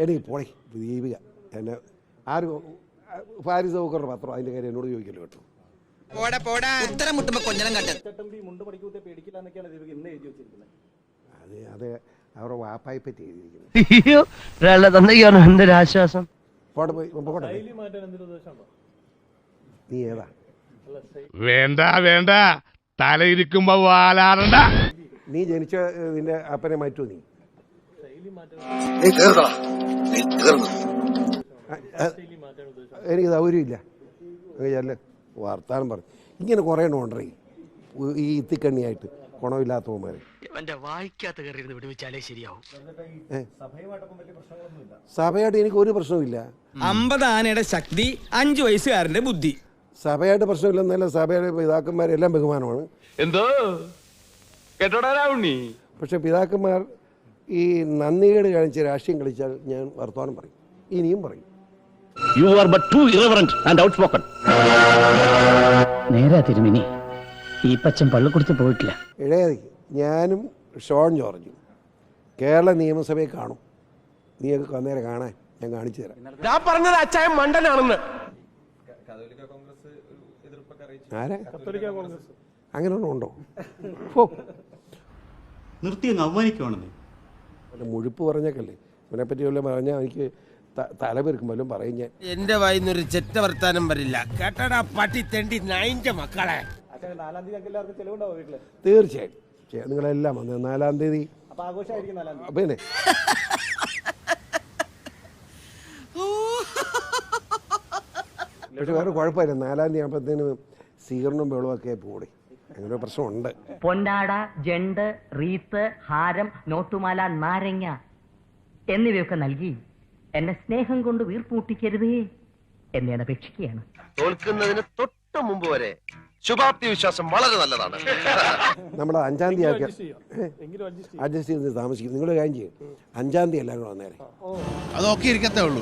എനിക്ക് പോണേ ദീപിക എന്നെ ആരും ഫാരിസ് നോക്കറ പത്രം അതിൻ്റെ കാര്യം എന്നോട് ചോദിക്കല്ലോ കേട്ടോ. അത് അവരുടെ വാപ്പായെ പറ്റി എഴുതിയിരിക്കുന്നത്. ആശ്വാസം. നീ ഏതാ? വേണ്ട വേണ്ട, തലയിരിക്കുമ്പോ വാലാറണ്ട. നീ ജനിച്ച നിന്റെ അപ്പനെ മാറ്റൂ. നീ എനിക്ക് സൗകര്യമില്ല. ചെല്ല വർത്താനം പറഞ്ഞു. ഇങ്ങനെ കുറേ ഉണ്ടേ ഈ ഇത്തിക്കണ്ണിയായിട്ട് ഗുണമില്ലാത്തവന്മാര്. സഭയായിട്ട് എനിക്ക് ഒരു പ്രശ്നമില്ല. 50 ആനയുടെ ശക്തി, 5 വയസ്സുകാരന്റെ ബുദ്ധി. സഭയായിട്ട് പ്രശ്നമില്ലെന്നല്ല, സഭയുടെ പിതാക്കന്മാരെല്ലാം ബഹുമാനമാണ്. എന്തോ കേട്ടോടാ ഉണ്ണി. പക്ഷെ പിതാക്കന്മാർ ഈ നന്ദികേട് കാണിച്ച് രാഷ്ട്രീയം കളിച്ചാൽ ഞാൻ വർത്തമാനം പറയും, ഇനിയും പറയും. You are but too irreverent and outspoken. നേരാ തിരുമിനി, ഈ പച്ചൻ പള്ളിക്കുടിച്ച് പോയിട്ടില്ല. ഇഴയതി ഞാനും ഷോൺ ജോർജും കേരള നിയമസഭയെ കാണും. നീയൊക്കെ അന്നേരം കാണാൻ ഞാൻ കാണിച്ചു തരാം. ഞാൻ പറഞ്ഞത് അച്ചായൻ മണ്ടനാണെന്ന്. ആരെ അങ്ങനെ ഒന്നും ഉണ്ടോ? നിർത്തി അങ്ങ് അവമാനിക്കുവാണെന്നേ. മുഴുപ്പ് പറഞ്ഞേക്കല്ലേ, ഇതിനെപ്പറ്റി വല്ലതും പറഞ്ഞാൽ എനിക്ക് തലപെരുക്കും വല്ലതും പറയും ഞാൻ. എന്റെ വായിന്നൊരു ചെറ്റ വർത്താനം വരില്ല കേട്ടടാ പട്ടി തെണ്ടി നായിന്റെ മക്കളെ. തീർച്ചയായും നിങ്ങളെല്ലാം വന്ന് 4-ാം തീയതി പിന്നെ പക്ഷെ വേറെ കുഴപ്പമില്ല. 4-ാം തീയതി ആകുമ്പോഴത്തേന് സ്വീകരണവും ബഹളമൊക്കെ പോടെ, അങ്ങനെ പ്രശ്നമുണ്ട്. പൊന്നാട, ജണ്ട്, റീത്ത്, ഹാരം, നോട്ടുമാല, നാരങ്ങ എന്നിവയൊക്കെ നൽകി എന്നെ സ്നേഹം കൊണ്ട് വീർപ്പൂട്ടിക്കരുതേ എന്ന് ഞാൻ അപേക്ഷിക്കുകയാണ്. തോൽക്കുന്നതിന് തൊട്ട് മുമ്പ് വരെ ശുഭാപ്തി വിശ്വാസം വളരെ നല്ലതാണ്. നമ്മൾ 5-ാം തീയതി ആക്കി അഡ്ജസ്റ്റ് ചെയ്ത് താമസിക്കും. നിങ്ങൾ കാര്യം ചെയ്യും, 5-ാം തീയതി എല്ലാവരും വന്നേരെ. അതൊക്കെ ഇരിക്കത്തേ ഉള്ളൂ.